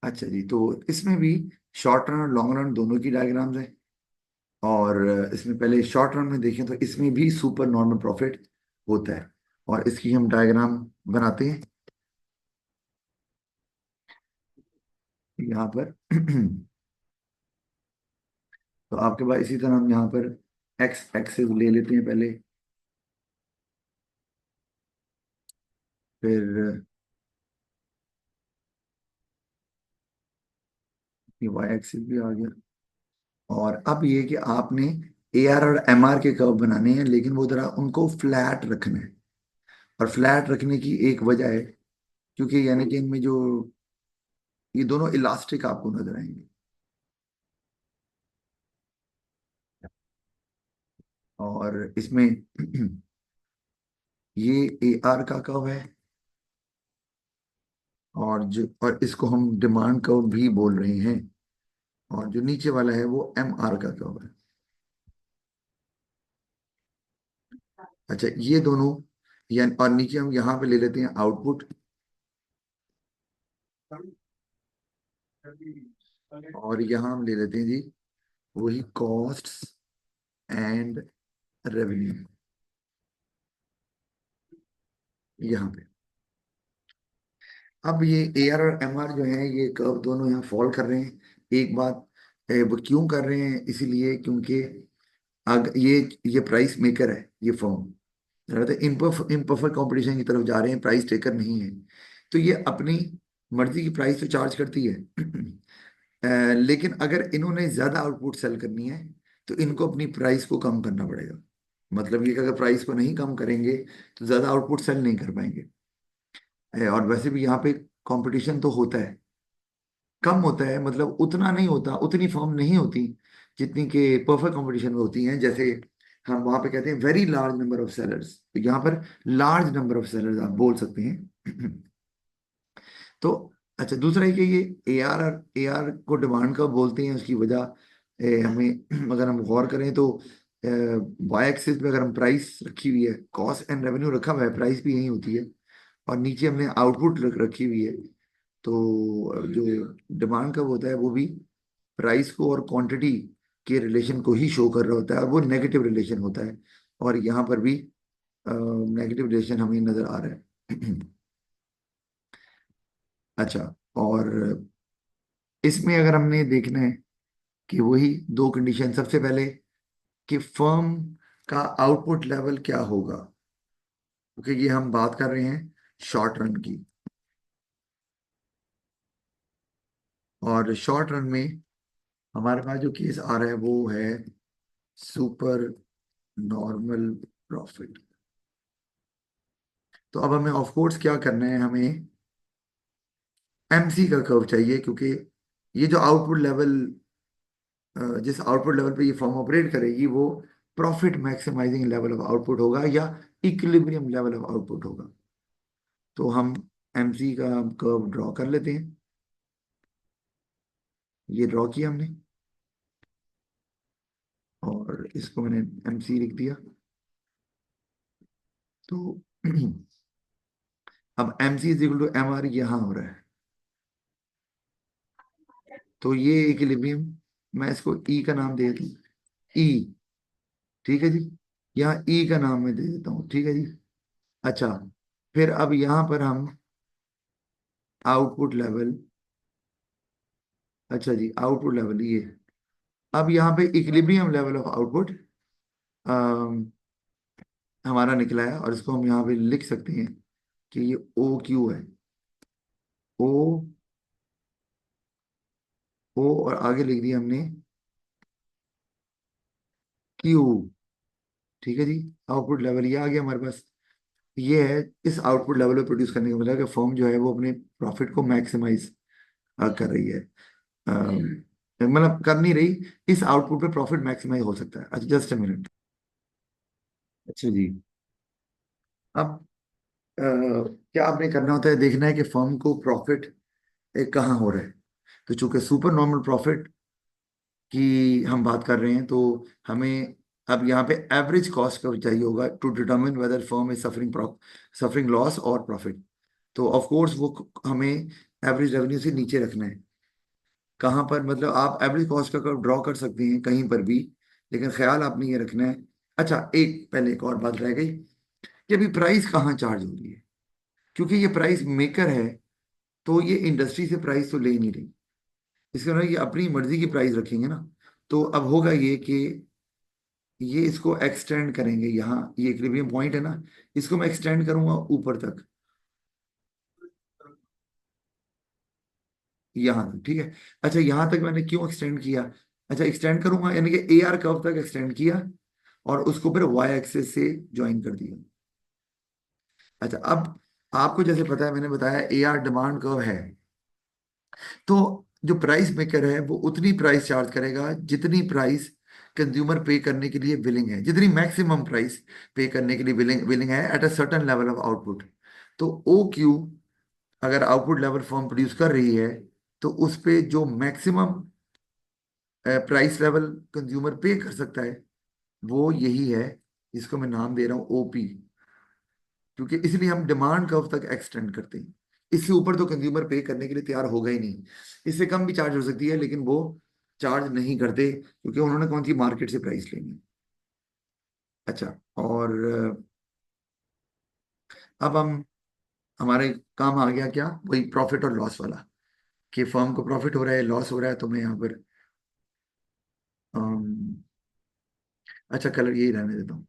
अच्छा जी, तो इसमें भी शॉर्ट रन और लॉन्ग रन दोनों की डायग्राम्स हैं। और इसमें पहले शॉर्ट रन में देखें तो इसमें भी सुपर नॉर्मल प्रॉफिट होता है, और इसकी हम डायग्राम बनाते हैं यहाँ पर। तो आपके पास इसी तरह हम यहाँ पर एक्स एक्सिस ले लेते हैं पहले, फिर ये वाई एक्सिस भी आ गया। और अब ये कि आपने ए आर और एम आर के कर्व बनाने हैं, लेकिन वो जरा उनको फ्लैट रखना है। और फ्लैट रखने की एक वजह है, क्योंकि यानी कि इनमें जो ये दोनों इलास्टिक आपको नजर आएंगे। और इसमें ये ए आर का कर्व है, और इसको हम डिमांड कर्व भी बोल रहे हैं। और जो नीचे वाला है वो एम आर का कर्व है। अच्छा, ये दोनों, या और नीचे हम यहाँ पे ले लेते हैं आउटपुट, और यहाँ हम ले लेते हैं जी वही कॉस्ट्स एंड रेवेन्यू यहाँ पे। अब ये ए आर और एम आर जो है ये कर्व दोनों यहाँ फॉल कर रहे हैं। एक बात, वो क्यों कर रहे हैं, इसीलिए क्योंकि अग ये प्राइस मेकर है ये फर्म, इम्परफेक्ट कंपटीशन की तरफ जा रहे हैं, प्राइस टेकर नहीं है। तो ये अपनी मर्जी की प्राइस तो चार्ज करती है। लेकिन अगर इन्होंने ज्यादा आउटपुट सेल करनी है तो इनको अपनी प्राइस को कम करना पड़ेगा। मतलब ये कि अगर प्राइस को नहीं कम करेंगे तो ज्यादा आउटपुट सेल नहीं कर पाएंगे। और वैसे भी यहाँ पे कंपटीशन तो होता है, कम होता है, मतलब उतना नहीं होता, उतनी फर्म नहीं होती जितनी के परफेक्ट कंपटीशन में होती हैं। जैसे हम वहां पे कहते हैं very large number of sellers, तो यहाँ पर लार्ज नंबर ऑफ सेलर्स आप बोल सकते हैं। तो अच्छा, दूसरा है कि ये ए आर को डिमांड का बोलते हैं, उसकी वजह हमें अगर हम गौर करें तो वाई एक्सिस पे अगर हम प्राइस रखी हुई है, कॉस्ट एंड रेवेन्यू रखा हुआ है, प्राइस भी यही होती है, और नीचे हमने आउटपुट रखी हुई है। तो जो डिमांड का होता है वो भी प्राइस को और क्वांटिटी के रिलेशन को ही शो कर रहा होता है, और वो नेगेटिव रिलेशन होता है। और यहाँ पर भी नेगेटिव रिलेशन हमें नजर आ रहा है। अच्छा, और इसमें अगर हमने देखना है कि वही दो कंडीशन, सबसे पहले कि फर्म का आउटपुट लेवल क्या होगा, क्योंकि ये हम बात कर रहे हैं शॉर्ट रन की। और शॉर्ट रन में हमारे पास जो केस आ रहा है वो है सुपर नॉर्मल प्रॉफिट। तो अब हमें ऑफ कोर्स क्या करना है, हमें एमसी का कर्व चाहिए, क्योंकि ये जो आउटपुट लेवल, जिस आउटपुट लेवल पे ये फर्म ऑपरेट करेगी वो profit maximising level of output होगा या इक्विलिब्रियम लेवल ऑफ आउटपुट होगा। तो हम एमसी का कर्व ड्रॉ कर लेते हैं। ये ड्रॉ किया हमने, और इसको मैंने एमसी लिख दिया। तो अब MC is equal to M R यहाँ हो रहा है, तो ये इक्विलिब्रियम, मैं इसको ई का नाम दे दूँ, ई, ठीक है जी। यहाँ ई का नाम मैं दे देता हूँ, ठीक है जी। अच्छा, फिर अब यहाँ पर हम आउटपुट लेवल, अच्छा जी, आउटपुट लेवल ये, अब यहाँ पे इक्विलिब्रियम लेवल ऑफ आउटपुट हमारा निकला है, और इसको हम यहाँ पे लिख सकते हैं कि ये ओ क्यू है। ओ, ओ और आगे लिख दिया हमने क्यू, ठीक है जी। आउटपुट लेवल ये आ गया हमारे पास। ये है इस आउटपुट लेवल पे प्रोड्यूस करने का मतलब कि फर्म जो है वो अपने प्रॉफिट को मैक्सिमाइज कर रही है। मतलब कर नहीं रही, इस आउटपुट पे प्रॉफिट मैक्सिमाइज हो सकता है। अच्छा, जस्ट अ मिनट। अच्छा जी, अब क्या आपने करना होता है, देखना है कि फर्म को प्रॉफिट कहाँ हो रहा है। तो चूंकि सुपर नॉर्मल प्रॉफिट की हम बात कर रहे हैं, तो हमें अब यहाँ पे एवरेज कॉस्ट का चाहिए होगा to determine whether firm is suffering loss और प्रॉफिट। तो ऑफ कोर्स वो हमें एवरेज रेवेन्यू से नीचे रखना है। कहाँ पर, मतलब आप एवरेज कॉस्ट का कर्व ड्रॉ कर सकते हैं कहीं पर भी, लेकिन ख्याल आपने ये रखना है। अच्छा, एक पहले एक और बात रह गई कि अभी प्राइस कहाँ चार्ज हो रही है, क्योंकि ये प्राइस मेकर है, तो ये इंडस्ट्री से प्राइस तो ले ही नहीं रही। इसके अलावा ये अपनी मर्जी की प्राइस रखेंगे ना। तो अब होगा ये कि ये इसको एक्सटेंड करेंगे, यहाँ ये इक्विलिब्रियम पॉइंट है ना, इसको मैं एक्सटेंड करूंगा ऊपर तक, यहाँ तक, ठीक है। अच्छा, यहाँ तक मैंने क्यों एक्सटेंड किया? अच्छा, एक्सटेंड करूंगा यानी कि ए आर कर्व तक एक्सटेंड किया, और उसको फिर वाई एक्सिस से ज्वाइन कर दिया। अच्छा, अब आपको जैसे पता है, मैंने बताया ए आर डिमांड कर्व है, तो जो प्राइस मेकर है वो उतनी प्राइस चार्ज करेगा जितनी प्राइस कंज्यूमर पे करने के लिए विलिंग है, जितनी मैक्सिमम प्राइस पे करने के लिए विलिंग विलिंग है at a certain level of output. तो ओ क्यू, अगर आउटपुट लेवल फर्म प्रोड्यूस कर रही है, तो उस पे जो मैक्सिमम प्राइस लेवल कंज्यूमर पे कर सकता है, वो यही है। इसको मैं नाम दे रहा हूँ ओपी, क्योंकि इसलिए हम डिमांड कर्व तक एक्सटेंड करते हैं। इससे ऊपर तो कंज्यूमर पे करने के लिए तैयार होगा ही नहीं। इससे कम भी चार्ज हो सकती है, लेकिन वो चार्ज नहीं करते, क्योंकि उन्होंने कौन सी मार्केट से प्राइस लेनी है। अच्छा, और अब हम, हमारे काम आ गया क्या, वही प्रॉफिट और लॉस वाला, कि फर्म को प्रॉफिट हो रहा है, लॉस हो रहा है, तो मैं यहाँ पर अम, अच्छा, कलर यही रहने देता हूँ।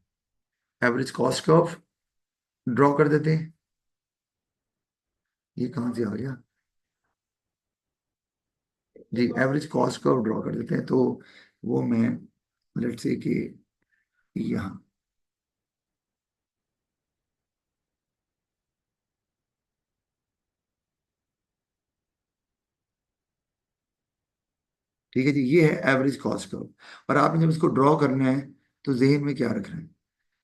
एवरेज कॉस्ट कर्व ड्रॉ कर देते हैं। ये कहाँ से आ गया? जी, एवरेज कॉस्ट कर्व ड्रॉ कर देते हैं, तो वो मैं, लेट्स से कि यहाँ, ठीक है जी, ये है एवरेज कॉस्ट कर्व। और आपने जब इसको ड्रॉ करना है, तो जेहन में क्या रखना है?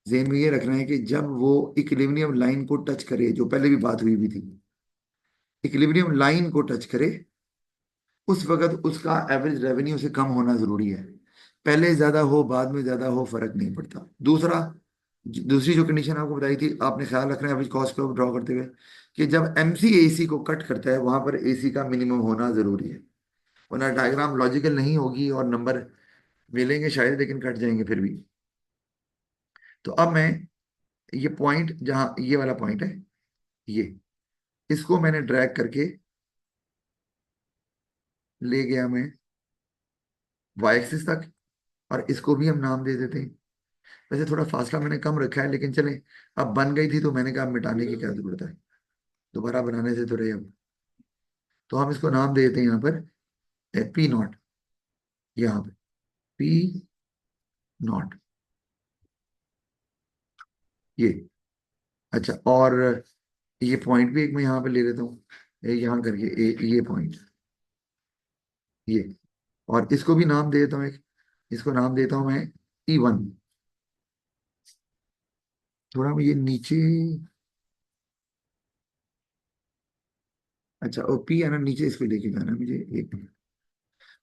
जेहन में ये रखना है कि जब वो इक्विलिब्रियम लाइन को टच करे, जो पहले भी बात हुई भी थी, इक्विलिब्रियम लाइन को टच करे, उस वक्त उसका एवरेज रेवेन्यू से कम होना जरूरी है। पहले ज्यादा हो बाद में ज्यादा हो, फर्क नहीं पड़ता। दूसरा, दूसरी जो कंडीशन आपको बताई थी, आपने ख्याल रखना है एवरेज कॉस्ट कर्व ड्रॉ करते हुए, कि जब एमसी एसी को कट करता है, वहां पर एसी का मिनिमम होना जरूरी है, वरना डायग्राम लॉजिकल नहीं होगी और नंबर मिलेंगे शायद, लेकिन कट जाएंगे फिर भी। तो अब मैं, ये पॉइंट जहां ये वाला पॉइंट है, ये, इसको मैंने ड्रैग करके ले गया मैं वाई एक्सिस तक, और इसको भी हम नाम दे देते हैं। वैसे थोड़ा फासला मैंने कम रखा है, लेकिन चले, अब बन गई थी तो मैंने कहा मिटाने की क्या जरूरत है, दोबारा बनाने से तो रहे अब। तो हम इसको नाम दे देते हैं यहाँ पर पी नॉट, यहाँ पे पी नॉट, ये। अच्छा, और ये पॉइंट भी एक मैं यहाँ पे ले लेता हूँ, यहाँ करके ये पॉइंट, ये। और इसको भी नाम दे देता हूँ एक, इसको नाम देता हूँ मैं E1। थोड़ा मैं ये नीचे, अच्छा, और पी है ना नीचे, इसको लेके जाना है मुझे एक।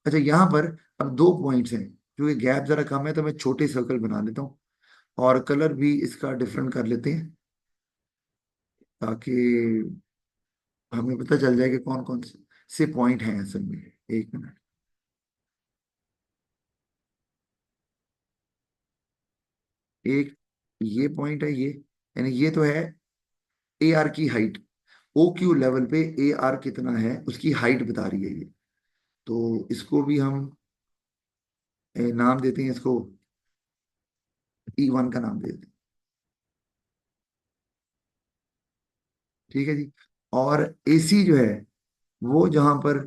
अच्छा, यहाँ पर अब दो पॉइंट्स हैं, क्योंकि गैप जरा कम है, तो मैं छोटे सर्कल बना लेता हूँ, और कलर भी इसका डिफरेंट कर लेते हैं, ताकि हमें पता चल जाए कि कौन कौन से पॉइंट हैं असल में। एक मिनट, एक ये पॉइंट है, ये यानी ये तो है ए आर की हाइट, ओ क्यू लेवल पे ए आर कितना है उसकी हाइट बता रही है ये। तो इसको भी हम नाम देते हैं, इसको E1 का नाम दे देते हैं, ठीक है जी। और एसी जो है, वो जहां पर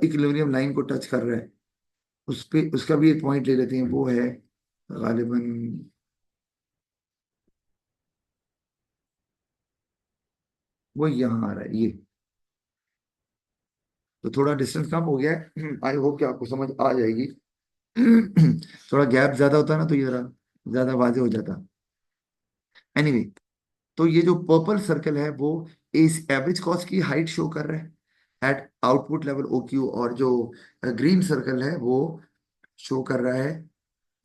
इक्विलिब्रियम लाइन को टच कर रहा है, उस पे उसका भी एक पॉइंट ले लेते हैं, वो है गालिबन, वो यहाँ आ रहा है, ये। तो थोड़ा डिस्टेंस कम हो गया है, आई होप कि आपको समझ आ जाएगी। थोड़ा गैप ज्यादा होता ना, तो ये जरा ज्यादा वाजे हो जाता। एनीवे, तो ये जो पर्पल सर्कल है, वो इस एवरेज कॉस्ट की हाइट शो कर रहा है at output level O Q, और जो ग्रीन सर्कल है वो शो कर रहा है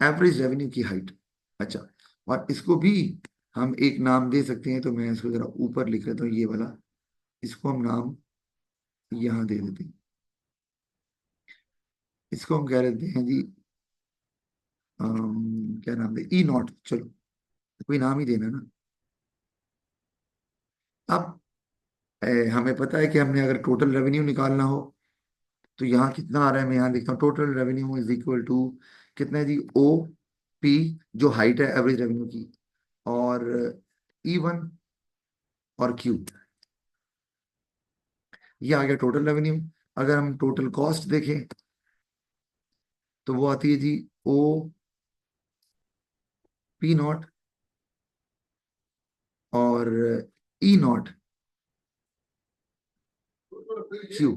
एवरेज रेवेन्यू की हाइट। अच्छा, और इसको भी हम एक नाम दे सकते हैं, तो मैं इसको जरा ऊपर लिख लेता हूँ, ये वाला, इसको हम नाम यहाँ दे देते हैं, इसको हम कह लेते हैं जी, क्या नाम दे, ई नॉट, चलो कोई नाम ही देना ना। अब हमें पता है कि हमने अगर टोटल रेवेन्यू निकालना हो तो यहाँ कितना आ रहा है, मैं यहाँ देखता हूँ, total revenue is equal to कितना है जी, ओ पी, जो हाइट है एवरेज रेवेन्यू की, और ई वन और क्यू, ये आ गया टोटल रेवेन्यू। अगर हम टोटल कॉस्ट देखें तो वो आती है जी, ओ पी नॉट और ई नॉट क्यू,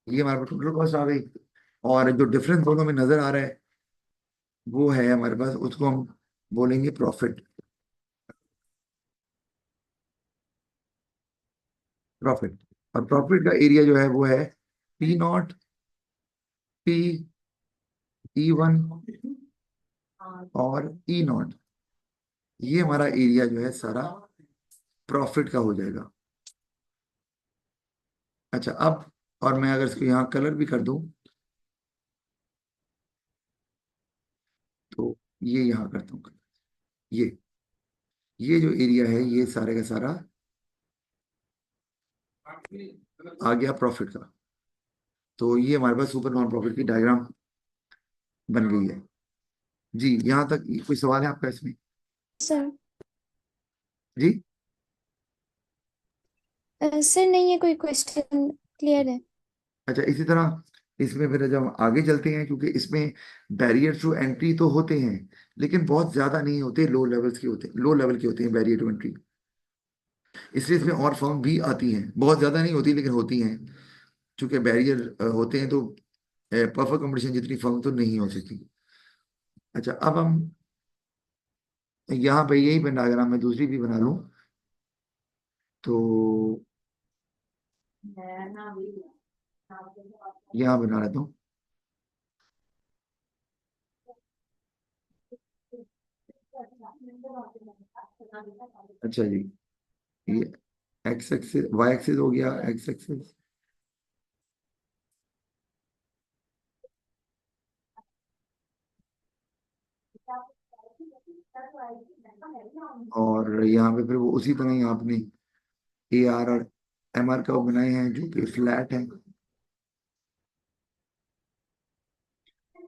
ये हमारे पास टोटल कॉस्ट आ गई। और जो डिफरेंस दोनों में नजर आ रहा है वो है हमारे पास, उसको हम बोलेंगे प्रॉफिट। प्रॉफिट, और प्रॉफिट का एरिया जो है वो है P not, P, E one और ई नॉट, ये हमारा एरिया जो है सारा प्रॉफिट का हो जाएगा। अच्छा, अब और मैं अगर इसको यहाँ कलर भी कर दूं तो ये यहाँ करता हूँ, ये जो एरिया है ये सारे का सारा आ गया प्रॉफिट का। तो ये हमारे पास सुपर नॉन प्रॉफिट की डायग्राम बन गई है। जी, यहाँ तक कोई सवाल है आपका इसमें? सर। जी। सर नहीं है कोई क्वेश्चन, क्लियर है। अच्छा, इसी तरह इसमें फिर जब हम आगे चलते हैं, क्योंकि इसमें बैरियर टू एंट्री तो होते हैं लेकिन बहुत ज्यादा नहीं होते, लो लेवल्स के होते, लो लेवल के होते हैं बैरियर टू एंट्री। इसलिए इसमें और फर्म भी आती हैं, बहुत ज्यादा नहीं होती लेकिन होती हैं। चूंकि बैरियर होते हैं तो परफेक्ट कंपटीशन जितनी फर्म तो नहीं हो सकती। अच्छा, अब हम यहाँ पे यही पेन डायग्राम मैं दूसरी भी बना लूँ तो यहाँ बना लेता हूँ। अच्छा जी, ये एक्स एक्सिस, वाई एक्सिस हो गया, एक्स एक्सिस, और यहाँ पे फिर वो उसी तरह ही आपने ए आर और एम आर कर्व बनाए हैं जो कि फ्लैट है।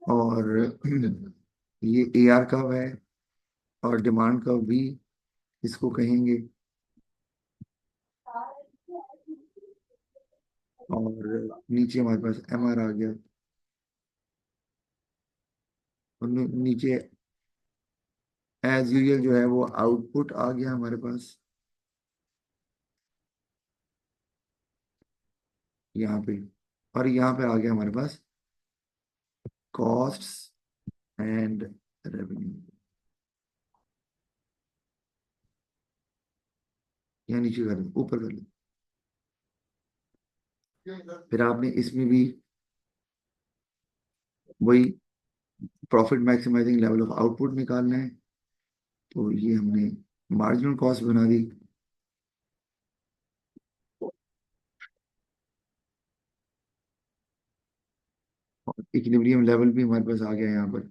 और ये ए आर कर्व है, और डिमांड कर्व भी इसको कहेंगे। और नीचे हमारे पास एम आर आ गया, और नीचे एज यूजुअल जो है वो आउटपुट आ गया हमारे पास यहाँ पे। और यहाँ पे आ गया हमारे पास कॉस्ट्स एंड रेवेन्यू, यहाँ नीचे कर लो, ऊपर कर लो। फिर आपने इसमें भी वही profit maximising level of output निकालना है। तो ये हमने मार्जिनल कॉस्ट बना दी, और इक्विलिब्रियम लेवल भी हमारे पास आ गया यहाँ पर।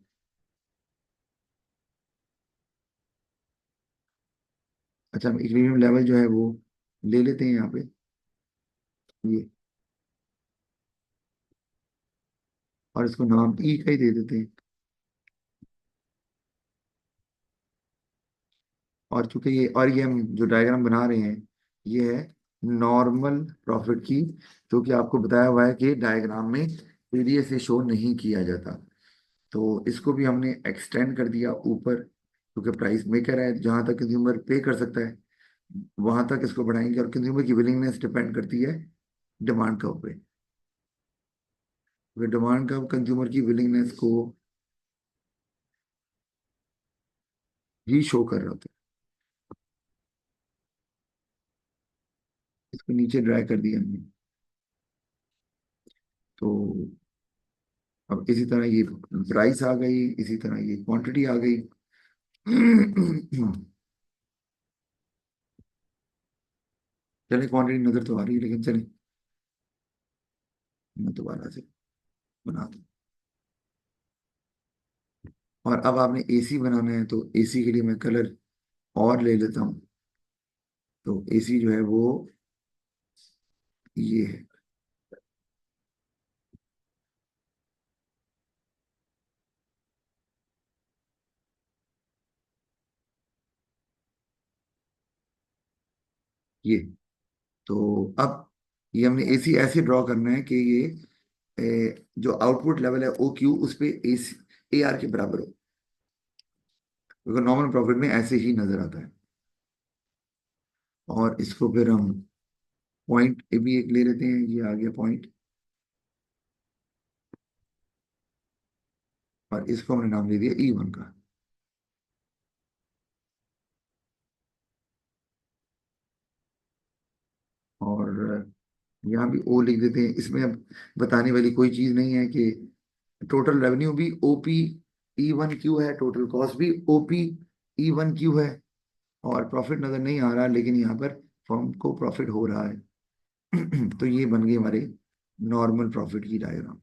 अच्छा, हम इक्विलिब्रियम लेवल जो है वो ले लेते हैं यहाँ पे, ये, और इसको नाम ई का ही दे देते हैं। और चूंकि ये, और ये हम जो डायग्राम बना रहे हैं ये है नॉर्मल प्रॉफिट की, जो कि आपको बताया हुआ है कि डायग्राम में एरिया से शो नहीं किया जाता। तो इसको भी हमने एक्सटेंड कर दिया ऊपर, क्योंकि प्राइस मेकर है, जहां तक कंज्यूमर पे कर सकता है वहां तक इसको बढ़ाएंगे, और कंज्यूमर की विलिंगनेस डिपेंड करती है डिमांड कर्व पे, क्योंकि डिमांड कर्व कंज्यूमर की विलिंगनेस को ही शो कर रहा होता है। इसको नीचे ड्रैग कर दिया हमने। तो अब इसी तरह ये प्राइस आ गई, इसी तरह ये क्वांटिटी आ गई। चले, क्वांटिटी नजर तो आ रही है लेकिन चले मैं दोबारा से बना दो। और अब आपने एसी बनाना है, तो एसी के लिए मैं कलर और ले लेता हूँ। तो एसी जो है वो ये है। ये तो अब ये हमने एसी ऐसे ड्रॉ करना है कि ये जो आउटपुट लेवल है ओ क्यू उस पे एसी ए आर के बराबर हो, क्योंकि नॉर्मल प्रॉफिट में ऐसे ही नजर आता है। और इसको फिर हम पॉइंट ए भी एक ले लेते हैं, ये आ गया पॉइंट। और इसको हमने नाम दे दिया E1 का। और यहाँ भी ओ लिख देते हैं। इसमें अब बताने वाली कोई चीज नहीं है कि टोटल रेवेन्यू भी ओपी E1 क्यू है, टोटल कॉस्ट भी ओपी E1 क्यू है। और प्रॉफिट नजर नहीं आ रहा, लेकिन यहाँ पर फर्म को प्रॉफिट हो रहा है। तो ये बन गई हमारे नॉर्मल प्रॉफिट की डायग्राम।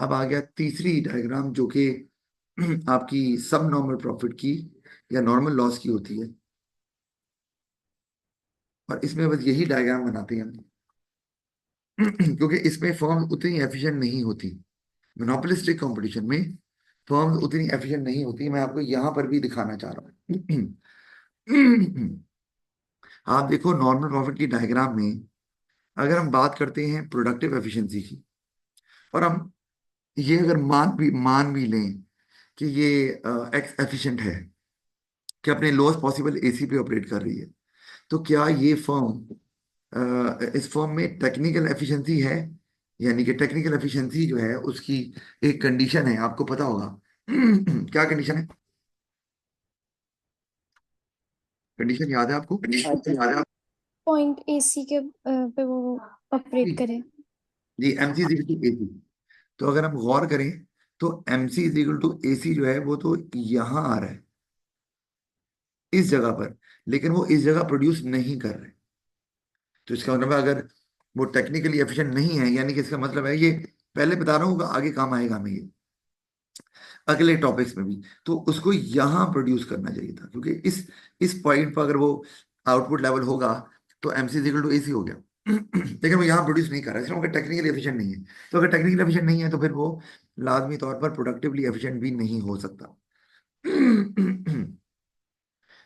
अब आ गया तीसरी डायग्राम, जो कि आपकी सब नॉर्मल प्रॉफिट की या नॉर्मल लॉस की होती है। और इसमें बस यही डायग्राम बनाते हैं हम। क्योंकि इसमें फर्म उतनी एफिशिएंट नहीं होती। मोनोपोलिस्टिक कंपटीशन में फर्म्स उतनी एफिशिएंट नहीं होती। मैं आपको यहां पर भी दिखाना चाह रहा हूँ। आप देखो नॉर्मल प्रॉफिट की डायग्राम में, अगर हम बात करते हैं प्रोडक्टिव एफिशिएंसी की, और हम ये अगर मान भी लें कि ये एक्स एफिशिएंट है, कि अपने लोएस्ट पॉसिबल एसी पे ऑपरेट कर रही है, तो क्या ये फर्म इस फर्म में टेक्निकल एफिशिएंसी है? यानी कि टेक्निकल एफिशिएंसी जो है उसकी एक कंडीशन है, आपको पता होगा। क्या कंडीशन है? कंडीशन याद है आपको? कंडीशन याद है? पॉइंट एसी के पे वो ऑपरेट जी करे। जी, M C is equal to A C. तो अगर हम गौर करें, तो M C is equal to A C जो है वो तो यहाँ आ रहा है, इस जगह पर। लेकिन वो इस जगह प्रोड्यूस नहीं कर रहे। तो इसका मतलब है, अगर वो टेक्निकली एफिशिएंट नहीं है, यानी कि इसका मतलब है ये, पहले बता रहा हूँ आगे काम आएगा हमें ये अगले टॉपिक्स में भी। तो उसको यहाँ प्रोड्यूस करना चाहिए था, क्योंकि इस पॉइंट पर अगर वो आउटपुट लेवल होगा, तो M C equal to A सी हो गया। लेकिन वो यहाँ प्रोड्यूस नहीं कर रहा है, इसलिए टेक्निकली एफिशिएंट नहीं है। तो अगर टेक्निकली एफिशिएंट नहीं है, तो फिर वो लाजमी तौर पर प्रोडक्टिवली एफिशिएंट भी नहीं हो सकता।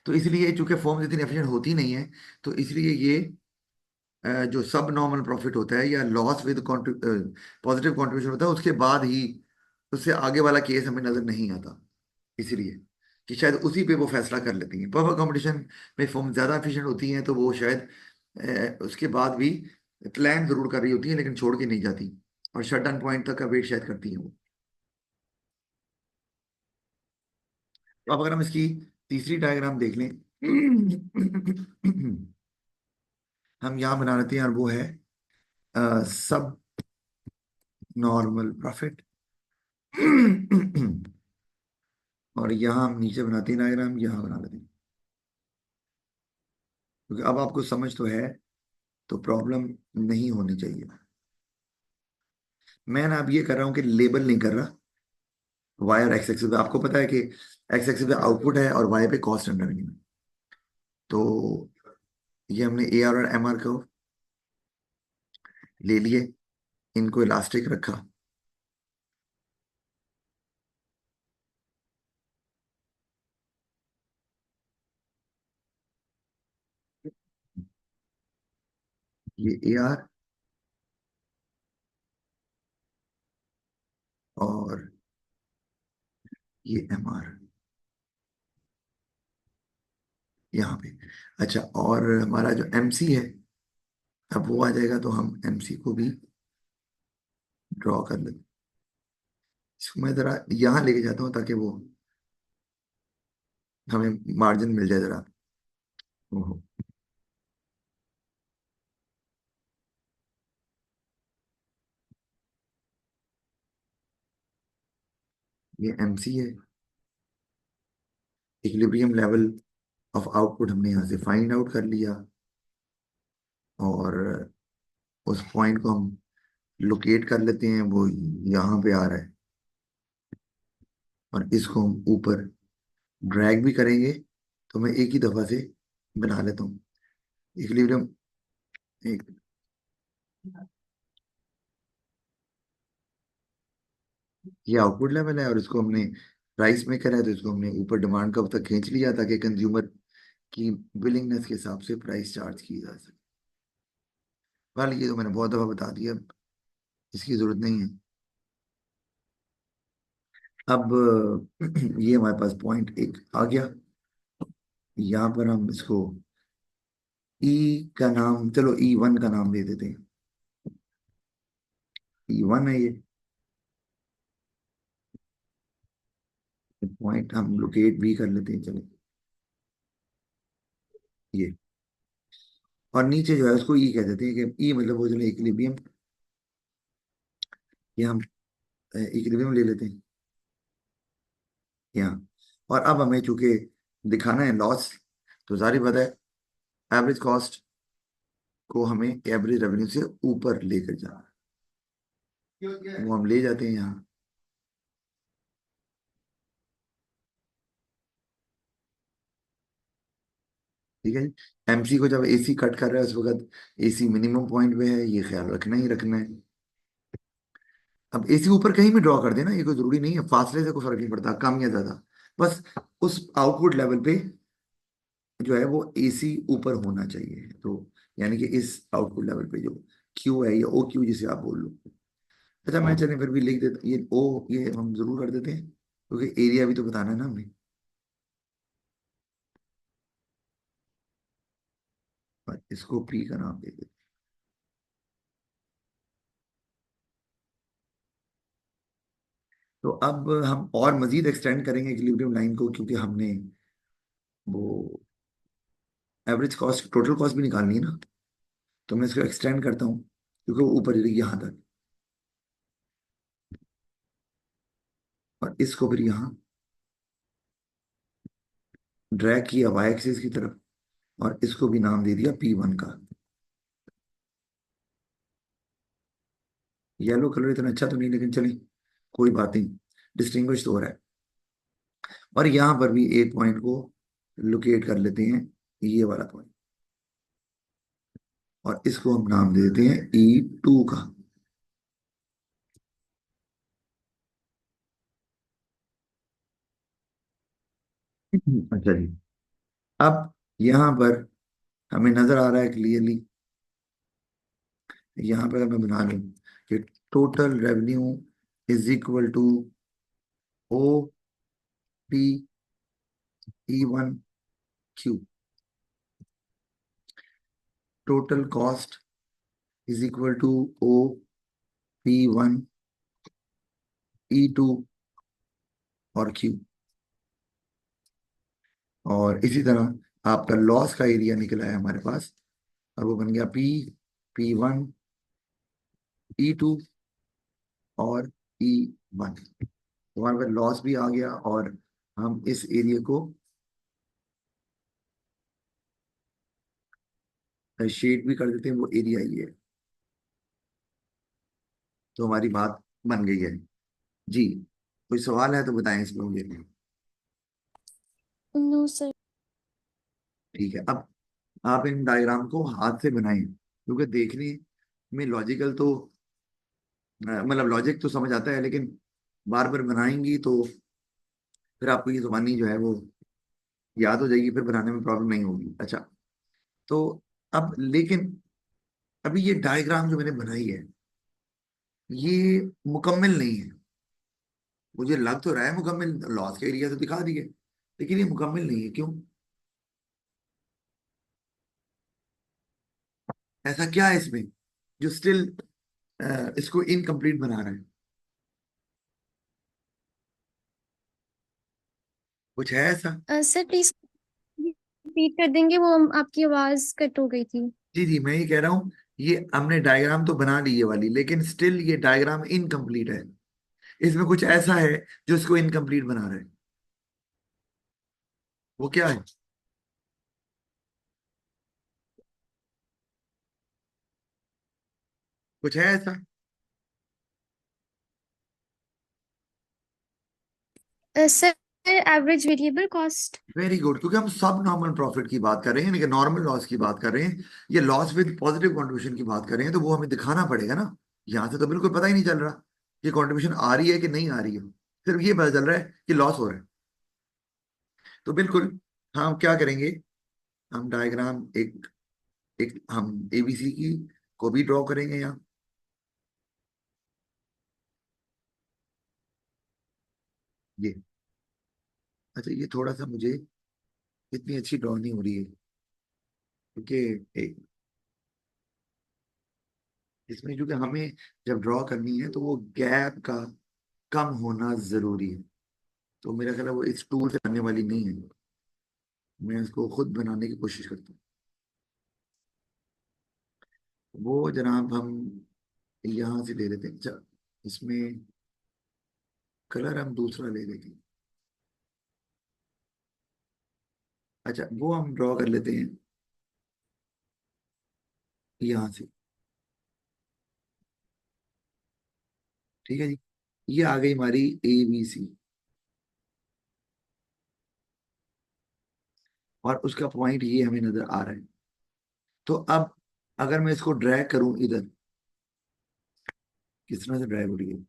तो इसलिए चूंकि फॉर्म इतनी एफिशिएंट होती नहीं है, तो इसलिए ये जो सब नॉर्मल प्रॉफिट होता है या लॉस विद पॉजिटिव कंट्रीब्यूशन होता है, उसके बाद ही, उससे आगे वाला केस हमें नजर नहीं आता। इसलिए कि शायद उसी पे वो फैसला कर लेती हैं। परफेक्ट कंपटीशन में फर्म ज्यादा एफिशिएंट होती हैं, तो वो शायद उसके बाद भी प्लान जरूर कर रही होती हैं, लेकिन छोड़ के नहीं जाती, और शट डाउन पॉइंट तक का वेट शायद करती हैं वो। तो अब अगर हम इसकी तीसरी डायग्राम देख लें, हम यहाँ बना लेते हैं, और वो है सब नॉर्मल प्रॉफिट। और यहाँ हम नीचे बनाते हैं डायग्राम, यहाँ बना लेते हैं, क्योंकि अब आपको समझ तो है, तो प्रॉब्लम नहीं होनी चाहिए। मैं ना अब ये कर रहा हूँ कि लेबल नहीं कर रहा। वाई और एक्स एक्सिस पे आपको पता है कि एक्स एक्सिस पे आउटपुट है और वाई पे कॉस्ट एंड रेवेन्यू। तो ये हमने ए आर और एम आर को ले लिए, इनको इलास्टिक रखा। ये ए आर और ये एम आर यहाँ पे। अच्छा, और हमारा जो एम सी है, अब वो आ जाएगा, तो हम एम सी को भी ड्रॉ कर लेते हैं। इसको मैं जरा यहाँ लेके जाता हूँ, ताकि वो हमें मार्जिन मिल जाए जरा। ओहो, ये एम सी है। इक्विलिब्रियम लेवल ऑफ आउटपुट हमने यहाँ से फाइंड आउट कर लिया, और उस पॉइंट को हम लोकेट कर लेते हैं, वो यहाँ पे आ रहा है, और इसको हम ऊपर ड्रैग भी करेंगे। तो मैं एक ही दफा से बना लेता हूँ इक्विलिब्रियम। एक, ये आउटपुट लेवल है, और इसको हमने प्राइस में करा है, तो इसको हमने ऊपर डिमांड कब तक खींच लिया ताकि कंज्यूमर की विलिंगनेस के हिसाब से प्राइस चार्ज की जा सके। वाल ये तो मैंने बहुत दफा बता दिया, इसकी जरूरत नहीं है। अब ये हमारे पास पॉइंट एक आ गया। यहाँ पर हम इसको ई का नाम, चलो E1 का नाम दे देते हैं। E1 है ये पॉइंट, हम लोकेट भी कर लेते हैं, चलो ये। और नीचे जो है उसको ई कह देते हैं, कि ई मतलब वो जो इक्विलिब्रियम, ये हम इक्विलिब्रियम ले लेते हैं यहाँ। और अब हमें चूंकि दिखाना है लॉस, तो जारी बात है एवरेज कॉस्ट को हमें एवरेज रेवेन्यू से ऊपर लेकर जाना है। वो हम ले जाते हैं यहाँ, ठीक है। एमसी को जब एसी कट कर रहा है उस वक्त एसी मिनिमम पॉइंट पे है, ये ख्याल रखना ही रखना है। अब एसी ऊपर कहीं भी ड्रॉ कर देना, ये कोई जरूरी नहीं है, फासले से कोई फर्क नहीं पड़ता कम या ज्यादा। बस उस आउटपुट लेवल पे जो है वो एसी ऊपर होना चाहिए, तो यानी कि इस आउटपुट लेवल पे जो क्यू है या ओ क्यू जिसे आप बोल लो। अच्छा मैं चले फिर भी लिख देता, ये ओ ये हम जरूर कर देते हैं, क्योंकि एरिया भी तो बताना है ना हमें। और इसको पी का नाम दे देते। तो अब हम और मजीद एक्सटेंड करेंगे इक्विलिब्रियम लाइन को, क्योंकि हमने वो एवरेज कॉस्ट टोटल कॉस्ट भी निकालनी है ना। तो मैं इसको एक्सटेंड करता हूँ, क्योंकि वो ऊपर यहाँ तक, और इसको फिर यहाँ ड्रैग किया वाई एक्सिस की तरफ, और इसको भी नाम दे दिया P1 का। येलो कलर इतना अच्छा तो नहीं, लेकिन चलिए कोई बात नहीं, डिस्टिंग्विश तो हो रहा है। और यहाँ पर भी एक पॉइंट को लोकेट कर लेते हैं, ये वाला पॉइंट, और इसको हम नाम दे देते हैं E2 का। अच्छा जी। अब यहाँ पर हमें नजर आ रहा है क्लियरली, यहाँ पर अगर मैं बना लूँ कि total revenue is equal to O P E1 Q, total cost is equal to O P1 E2 और क्यू। और इसी तरह आपका लॉस का एरिया निकला है हमारे पास, और वो बन गया P1 E2 और E1। तो हमारे पास लॉस भी आ गया, और हम इस एरिया को शेड भी कर देते हैं, वो एरिया ही है। तो हमारी बात बन गई है जी। कोई सवाल है तो बताएं इसमें मुझे। No sir. ठीक है, अब आप इन डायग्राम को हाथ से बनाएं, क्योंकि देखने में लॉजिकल तो मतलब लॉजिक तो समझ आता है, लेकिन बार बार बनाएंगी तो फिर आपको ये जुबानी जो है वो याद हो जाएगी, फिर बनाने में प्रॉब्लम नहीं होगी। अच्छा, तो अब लेकिन अभी ये डायग्राम जो मैंने बनाई है ये मुकम्मल नहीं है। मुझे लग तो रहा है मुकम्मल, लॉस का एरिया तो दिखा दिए, लेकिन ये मुकम्मल नहीं है, क्यों? ऐसा क्या है इसमें जो स्टिल इसको इनकम्प्लीट बना रहा है? कुछ है ऐसा? सर प्लीज रिपीट कर देंगे, वो आपकी आवाज कट हो गई थी। जी जी, मैं ये कह रहा हूँ, ये हमने डायग्राम तो बना ली ये वाली, लेकिन स्टिल ये डायग्राम इनकम्प्लीट है। इसमें कुछ ऐसा है जो इसको इनकम्प्लीट बना रहा है, वो क्या है? कुछ है ऐसा? Sir, average variable cost. Very good, क्योंकि हम सब नॉर्मल प्रॉफिट की बात कर रहे हैं, लेकिन नॉर्मल लॉस की बात कर रहे हैं। ये लॉस विद पॉजिटिव कंट्रीब्यूशन की बात कर रहे हैं, तो वो हमें दिखाना पड़ेगा ना। यहाँ से तो बिल्कुल पता ही नहीं चल रहा कि कंट्रीब्यूशन आ रही है कि नहीं आ रही है, सिर्फ ये पता चल रहा है कि लॉस हो रहा है। तो बिल्कुल हम क्या करेंगे, हम डायग्राम एक एक हम एबीसी की को भी ड्रॉ करेंगे यहाँ। ये अच्छा, ये थोड़ा सा मुझे इतनी अच्छी ड्रॉ नहीं हो रही है, क्योंकि एक इसमें क्योंकि हमें जब ड्रॉ करनी है तो वो गैप का कम होना जरूरी है। तो मेरा ख्याल है वो इस टूल से बनने वाली नहीं है, मैं इसको खुद बनाने की कोशिश करता हूँ। वो जनाब हम यहाँ से ले लेते हैं। अच्छा, इसमें कलर हम दूसरा ले लेते हैं। अच्छा, वो हम ड्रॉ कर लेते हैं यहाँ से। ठीक है जी, ये आ गई हमारी ए बी सी, और उसका पॉइंट ये हमें नजर आ रहा है। तो अब अगर मैं इसको ड्रैग करूं इधर, किस तरह से ड्रैग हो रही है,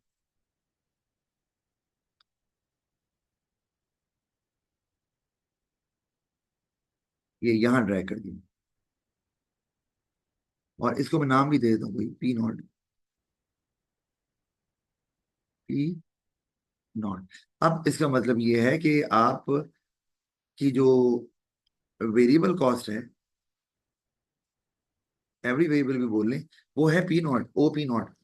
ये यहाँ ड्रैग कर दिया, और इसको मैं नाम भी दे देता हूँ कोई पी नॉट। P not. अब इसका मतलब ये है कि आप की जो वेरिएबल कॉस्ट है, एवरी वेरिएबल भी बोल लें, वो है P naught, O P naught.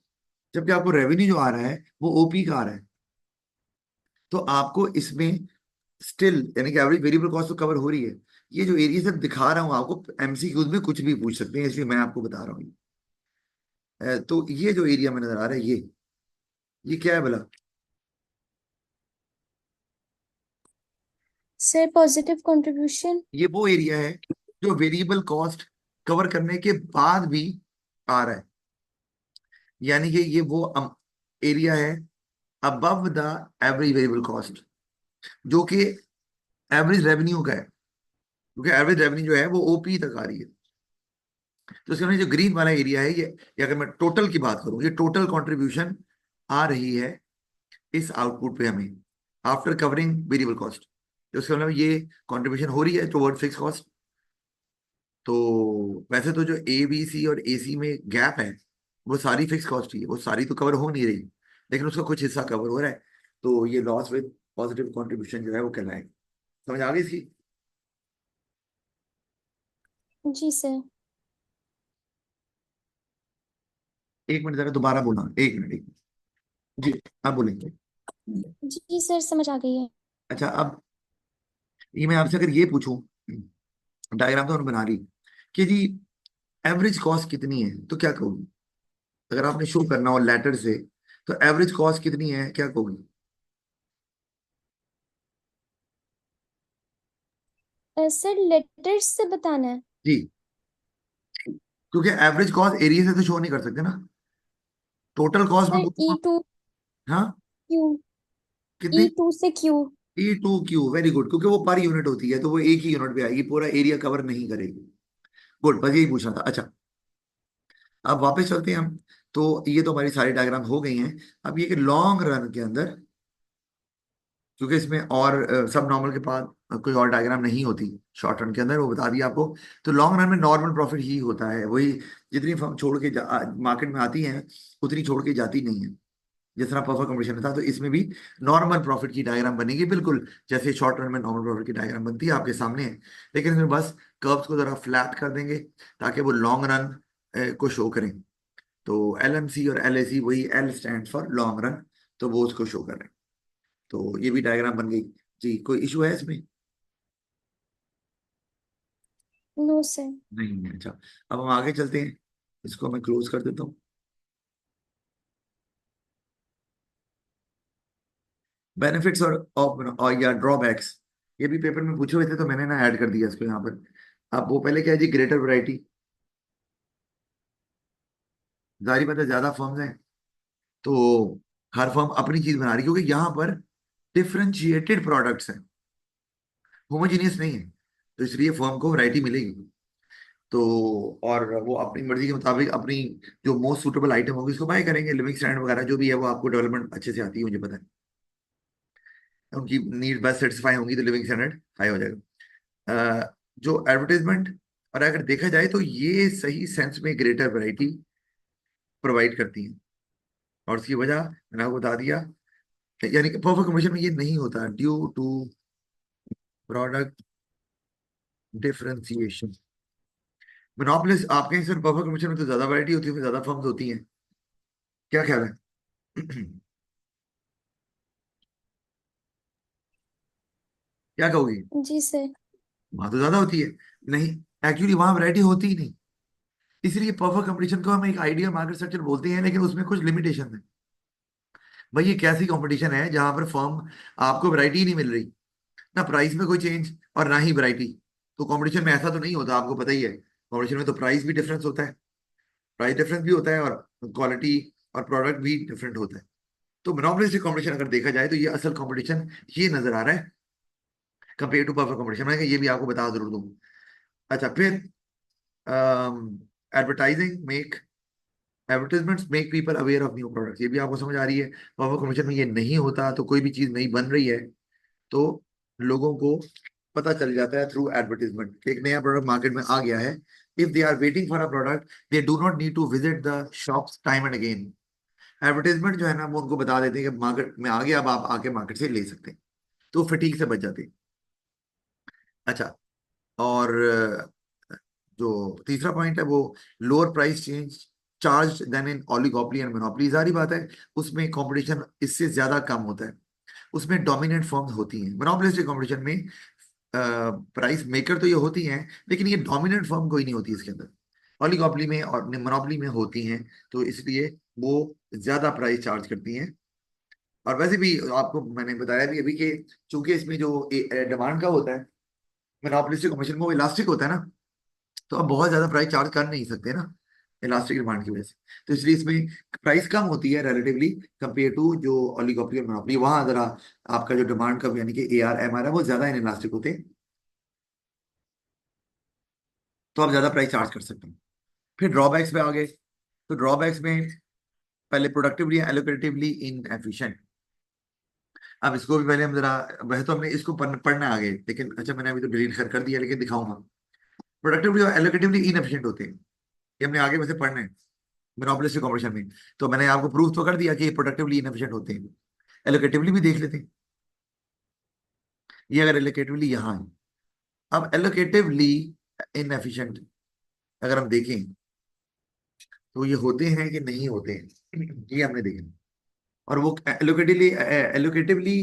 जबकि आपको रेवेन्यू जो आ रहा है वो ओपी का आ रहा है। तो आपको इसमें स्टिल यानी कि एवरेज वेरिएबल कॉस्ट तो कवर हो रही है। ये जो एरिया सब दिखा रहा हूँ आपको, एमसीक्यूज में कुछ भी पूछ सकते हैं, इसलिए मैं आपको बता रहा हूँ। तो ये जो एरिया में नजर आ रहा है, ये क्या है भला? Sir, positive contribution. ये वो एरिया है जो वेरिएबल कॉस्ट कवर करने के बाद भी आ रहा है। यानी कि ये वो एरिया है above the average variable cost, जो कि एवरेज रेवेन्यू का है, क्योंकि एवरेज रेवेन्यू जो है वो ओपी तक आ रही है। तो इसके अंदर जो ग्रीन वाला एरिया है, ये अगर मैं टोटल की बात करूं, ये टोटल कंट्रीब्यूशन आ रही है इस आउटपुट पे हमें, आफ्टर कवरिंग वेरिएबल कॉस्ट। तो इसका मतलब ये कंट्रीब्यूशन हो रही है टुवर्ड फिक्स कॉस्ट। तो वैसे तो जो ए बी सी और ए सी में गैप है, वो सारी फिक्स कॉस्ट ही है, वो सारी तो कवर हो नहीं रही, लेकिन उसका कुछ हिस्सा कवर हो रहा है। तो ये लॉस विद पॉजिटिव कंट्रीब्यूशन जो है वो कहलाएगा। समझ आ गई इसकी? जी सर। एक मिनट जरा दोबारा बोलना, एक मिनट, एक मिनट। जी, आप बोलेंगे। जी सर, समझ आ गई है। अच्छा, अब ये मैं आपसे अगर ये पूछूं, डायग्राम तो हमने बना ली कि जी एवरेज कॉस्ट कितनी है, तो क्या कहोगी? अगर आपने शो करना हो लेटर से, तो एवरेज कॉस्ट कितनी है, क्या कहोगी? सर, लेटर्स से बताना है। जी, क्योंकि एवरेज कॉस्ट एरिया से तो शो नहीं कर सकते ना। टोटल कॉस्ट में सर, ई पूछूंगा। टू हाँ, क्यू। ई कितनी? टू से Q. E two Q, very good, क्योंकि वो पर यूनिट होती है, तो वो एक ही यूनिट पे आएगी, पूरा एरिया कवर नहीं करेगी। गुड, बस यही पूछना था। अच्छा, अब वापस चलते हैं हम। तो ये तो हमारी सारी डायग्राम हो गई हैं। अब ये कि लॉन्ग रन के अंदर, क्योंकि इसमें और सब नॉर्मल के पास कोई और डायग्राम नहीं होती शॉर्ट रन के अंदर, वो बता दिया आपको। तो लॉन्ग रन में नॉर्मल प्रॉफिट ही होता है, वही जितनी फर्म छोड़ के मार्केट में आती हैं उतनी छोड़ के जाती नहीं है। जिस तरह परफॉर्म कंपटीशन था, तो इसमें भी नॉर्मल प्रॉफिट की डायग्राम बनेगी, बिल्कुल जैसे शॉर्ट रन में नॉर्मल प्रॉफिट की डायग्राम बनती है आपके सामने है। लेकिन इसमें बस कर्व्स को जरा फ्लैट कर देंगे ताकि वो लॉन्ग रन को शो करें। तो एल एम सी और एल ए सी, वही L stand for long run, तो वो उसको शो कर रहे हैं। तो ये भी डायग्राम बन गई। जी, कोई इशू है इसमें? No sir. नहीं है। अच्छा, अब हम आगे चलते हैं, इसको मैं क्लोज कर देता हूँ। बेनिफिट्स और या ड्रॉबैक्स, ये भी पेपर में पूछे हुए थे, तो मैंने ना ऐड कर दिया इसको यहाँ पर। अब वो पहले क्या है जी, ग्रेटर वैरायटी। जारी बात है, ज्यादा फर्म्स हैं, तो हर फर्म अपनी चीज बना रही है, क्योंकि यहाँ पर डिफरेंशिएटेड प्रोडक्ट्स हैं, होमोजीनियस नहीं है, तो इसलिए फर्म को वैरायटी मिलेगी। तो और वो अपनी मर्जी के मुताबिक अपनी जो मोस्ट सुटेबल आइटम होगी उसको बाय करेंगे। लिविंग स्टैंडर्ड वगैरह जो भी है वो आपको डेवलपमेंट अच्छे से आती है, मुझे पता है। उनकी नीड बस सेटिस्फाई होंगी तो लिविंग स्टैंडर्ड हाई हो जाएगा। जो एडवर्टाइजमेंट, और अगर देखा जाए तो ये सही सेंस में ग्रेटर वैरायटी प्रोवाइड करती है, और उसकी वजह मैंने आपको बता दिया। यानी कि परफेक्ट कॉम्बिनेशन में ये नहीं होता due to product differentiation. Monopolist आपके यहाँ सर परफेक्ट कॉम्बिनेशन में तो ज्यादा वैरायटी होती है, ज्यादा फर्म्स होती हैं, क्या ख्याल है? क्या कहोगी? जी सर। वहां तो ज्यादा होती है। नहीं, एक्चुअली वहां वैरायटी होती ही नहीं, इसलिए परफेक्ट कंपटीशन को हम एक आइडियल मार्केट स्ट्रक्चर बोलते हैं, लेकिन उसमें कुछ लिमिटेशन है। भाई ये कैसी कंपटीशन है जहां पर फर्म आपको वैरायटी ही नहीं मिल रही, ना प्राइस में कोई चेंज और ना ही वैरायटी। तो कंपटीशन में ऐसा तो नहीं होता, आपको पता ही है, कंपटीशन में तो प्राइस भी डिफरेंस होता है, प्राइस डिफरेंस भी होता है, और क्वालिटी और प्रोडक्ट भी डिफरेंट होता है। तो मोनोपोलिस्टिक कंपटीशन अगर देखा जाए तो ये असल कंपटीशन ये नजर आ रहा है कंपेयर टू परफेक्ट कंपटीशन। मैं ये भी आपको बता जरूर दूँ। अच्छा, फिर advertising make advertisements make people aware of new products, ये भी आपको समझ आ रही है। परफेक्ट कंपटीशन में ये नहीं होता, तो कोई भी चीज नई बन रही है तो लोगों को पता चल जाता है थ्रू एडवर्टीजमेंट कि एक नया प्रोडक्ट मार्केट में आ गया है। If they are waiting for a product they do not need to visit the shops time and again. Advertisement जो है ना वो उनको बता देते हैं कि मार्केट में आ गया, अब आप आके मार्केट से ले सकते हैं, तो फटीक से बच जाते हैं। अच्छा, और जो तीसरा पॉइंट है वो lower price change charge than in oligopoly and monopoly. सारी बात है, उसमें कंपटीशन इससे ज्यादा कम होता है, उसमें डोमिनेंट फर्म्स होती हैं। मोनोपोलिस्टिक कंपटीशन में प्राइस मेकर तो ये होती हैं, लेकिन ये डोमिनेंट फर्म कोई नहीं होती इसके अंदर। ओलिगोपोली में और मोनोपोली में होती हैं, तो इसलिए वो ज्यादा प्राइस चार्ज करती हैं। और वैसे भी आपको मैंने बताया भी अभी कि चूंकि इसमें जो डिमांड का होता है, मोनोपोलिस्टिक कंपटीशन में वो इलास्टिक होता है ना, तो आप बहुत ज्यादा प्राइस चार्ज कर नहीं सकते ना, इलास्टिक डिमांड की वजह से। तो इसलिए इसमें प्राइस कम होती है रिलेटिवली कंपेयर टू जो ओलिगोपोली और मोनोपोली। वहां जरा आपका जो डिमांड का यानी कि AR MR है वो ज्यादा इन इलास्टिक होते हैं, तो आप ज्यादा प्राइस चार्ज कर सकते हैं। फिर ड्रॉबैक्स पे आ गए, तो ड्रॉबैक्स में पहले प्रोडक्टिवली एलोकेटिवली इनएफिशिएंट। अब इसको भी पहले हम जरा, वैसे तो हमने इसको पढ़ना आ गए, लेकिन अच्छा मैंने अभी तो डिलीट कर दिया, लेकिन दिखाऊंगा। प्रोडक्टिवली और एलोकेटिवली इनएफिशिएंट होते हैं, ये हमने आगे वैसे पढ़ना है मोनोपोलिस्टिक कॉम्पिटिशन में। तो मैंने आपको प्रूफ तो कर दिया कि ये प्रोडक्टिवली इनएफिशिएंट होते हैं। एलोकेटिवली भी देख लेते हैं, ये अगर एलोकेटिवली यहाँ है। अब एलोकेटिवली इनएफिशिएंट अगर हम देखें तो ये होते हैं कि नहीं होते हैं, ये हमने देखना। और वो एलोकेटिवली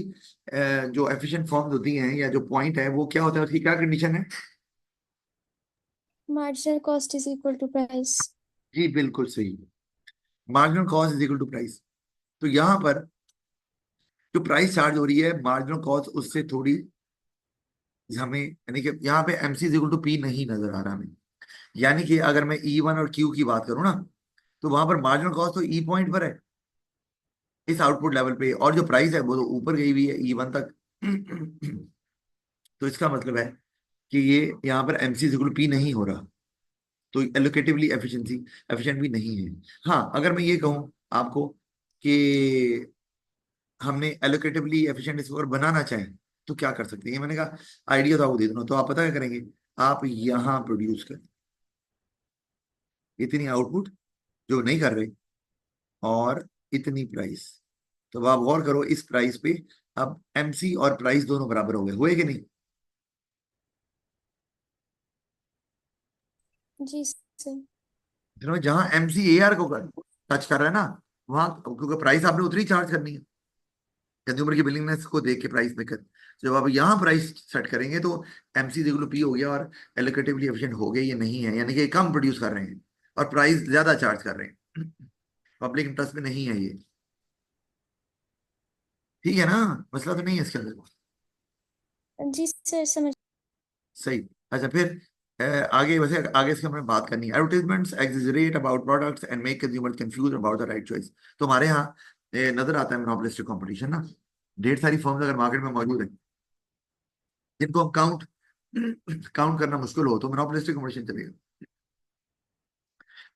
जो एफिशिएंट फॉर्म्स होती हैं या जो पॉइंट है वो क्या होता है, उसकी क्या कंडीशन है? Marginal cost is equal to price. जी बिल्कुल सही, marginal cost is equal to price. तो यहाँ पर जो प्राइस चार्ज हो रही है मार्जिनल कॉस्ट उससे थोड़ी हमें, यानी कि यहाँ पे MC is equal to P नहीं नजर आ रहा हमें। यानी कि अगर मैं E1 और Q की बात करूँ ना, तो वहां पर मार्जिनल कॉस्ट तो E पॉइंट पर है इस आउटपुट लेवल पे, और जो प्राइस है वो तो ऊपर गई हुई है E1 तक। तो इसका मतलब है कि ये यहाँ पर MC is equal to P नहीं हो रहा, तो एलोकेटिवली एफिशिएंट भी नहीं है। हाँ, अगर मैं ये कहूँ आपको कि हमने एलोकेटिवली एफिशिएंट स्कोर बनाना चाहें तो क्या कर सकते हैं, मैंने कहा आइडिया तो आपको दे दूंगा। तो आप पता क्या करेंगे, आप यहाँ प्रोड्यूस करें इतनी आउटपुट जो नहीं कर रहे, और इतनी प्राइस। तो अब आप गौर करो इस प्राइस पे, अब MC और प्राइस दोनों बराबर हो गए, हुए कि नहीं? जी सर। जहां MC AR को टच कर रहा है ना, वहां क्योंकि प्राइस आपने उतनी चार्ज करनी है, कंज्यूमर की बिलिंगनेस को देख के प्राइस मेकर। जब आप यहाँ प्राइस सेट करेंगे तो MC देखो P हो गया और एलोकेटिवली एफिशिएंट हो गया, ये नहीं है, यानी कि कम प्रोड्यूस कर रहे हैं और प्राइस ज्यादा चार्ज कर रहे हैं। पब्लिक इंटरेस्ट में नहीं है ये, ठीक है ना? मसला तो नहीं है इसके अंदर। जी सर समझ। सही। अच्छा, फिर आगे वैसे आगे इसके हमें बात करनी है। Advertisements exaggerate about products and make consumer confuse about the right choice. तो हमारे यहाँ नजर आता है मोनोपोलिस्टिक कंपटीशन ना, ढेर सारी फर्म्स अगर मार्केट में मौजूद है जिनको हम काउंट काउंट करना मुश्किल हो, तो मोनोपोलिस्टिक कंपटीशन चलेगा।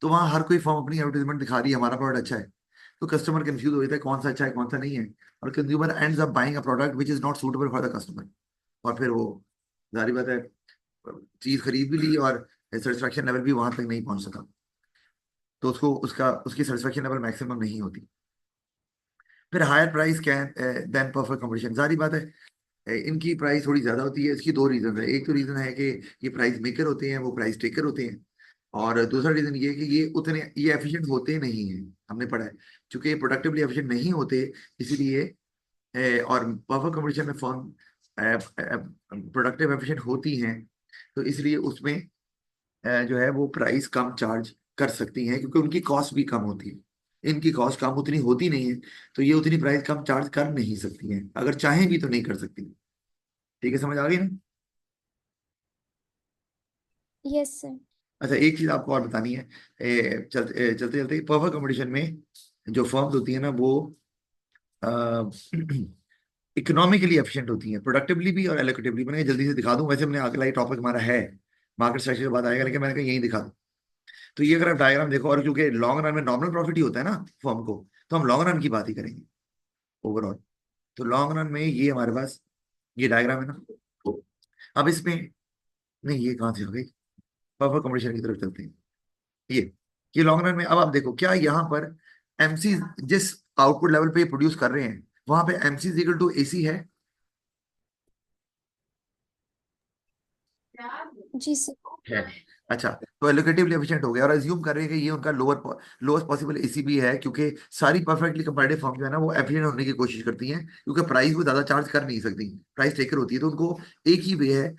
तो वहां हर कोई फर्म अपनी एडवर्टाइजमेंट दिखा रही है हमारा प्रोडक्ट अच्छा है, तो कस्टमर कंफ्यूज हो जाता है कौन सा अच्छा है कौन सा नहीं है, और consumer ends up buying a product which is not suitable for the customer. और फिर वो, जारी बात है, चीज खरीद भी ली और सेटिस्फेक्शन लेवल भी वहां तक नहीं पहुंच सका, तो उसको उसकी सेटिस्फेक्शन लेवल मैक्सिमम नहीं होती। फिर higher price can than perfect competition, जारी बात है, इनकी प्राइस थोड़ी ज्यादा होती है। इसकी दो रीजन है, एक तो रीजन है कि ये प्राइस मेकर होते हैं, वो प्राइस टेकर होते हैं, और दूसरा रीजन ये है कि ये एफिशिएंट होते नहीं हैं, हमने पढ़ा है। चूंकि ये प्रोडक्टिवली एफिशिएंट नहीं होते, इसीलिए और परफेक्ट कंपटीशन में फर्म प्रोडक्टिव एफिशिएंट होती हैं, तो इसलिए उसमें जो है वो प्राइस कम चार्ज कर सकती हैं, क्योंकि उनकी कॉस्ट भी कम होती है। इनकी कॉस्ट कम उतनी होती नहीं है, तो ये उतनी प्राइस कम चार्ज कर नहीं सकती हैं, अगर चाहें भी तो नहीं कर सकती। ठीक है, समझ आ गई ना? Yes sir. अच्छा, एक चीज आपको और बतानी है, चलते चलते चलते परफेक्ट कंपटीशन में जो फर्म्स होती है ना, वो इकोनॉमिकली एफिशिएंट होती हैं, प्रोडक्टिवली भी और एलोकेटिवली। मैंने कहा जल्दी से दिखा दूं, वैसे हमने अगला ही टॉपिक हमारा है मार्केट स्ट्रक्चर के बाद आएगा, लेकिन मैंने कहा यही दिखा दूं। तो ये अगर आप डायग्राम देखो, और क्योंकि लॉन्ग रन में नॉर्मल प्रॉफिट ही होता है ना फर्म को, तो हम लॉन्ग रन की बात ही करेंगे ओवरऑल। तो लॉन्ग रन में ये हमारे पास ये डायग्राम है ना, अब इसमें, नहीं ये कहाँ से हो गई, परफेक्ट कंपटीशन की तरफ चलते हैं। ये ये लॉन्ग रन में, अब आप देखो क्या यहाँ पर एमसी, जिस आउटपुट लेवल पे ये प्रोड्यूस कर रहे हैं, वहां पे एमसी इक्वल टू एसी है। जी सर। है। अच्छा, तो एलोकेटिवली एफिशिएंट हो गया, और अज्यूम कर रहे हैं कि ये उनका लोएस्ट पॉसिबल एसी भी है, क्योंकि सारी परफेक्टली कंपैरेटिव फर्म जो है ना वो एफिशिएंट होने की कोशिश करती हैं, क्योंकि प्राइस वो ज्यादा चार्ज कर नहीं सकती, प्राइस टेकर होती है, तो उनको एक ही वे है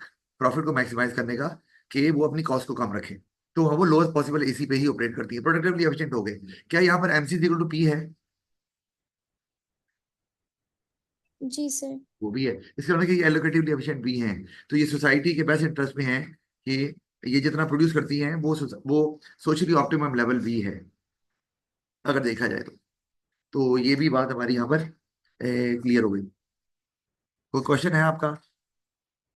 प्रॉफिट को मैक्सिमाइज करने का, कि वो अपनी कॉस्ट को कम रखें। तो वो लोएस्ट पॉसिबल एसी पे ही ऑपरेट करती है, प्रोडक्टिवली एफिशिएंट हो गए। क्या यहाँ पर एमसी इक्वल टू पी है? जी सर। वो भी है, इसका मतलब कि ये एलोकेटिवली एफिशिएंट भी हैं। तो ये सोसाइटी के बेस्ट इंटरेस्ट में है कि ये जितना प्रोड्यूस करती हैं वो सोशली ऑप्टिमम लेवल भी है, अगर देखा जाए तो ये भी बात हमारी यहाँ पर क्लियर हो गई। कोई क्वेश्चन है आपका?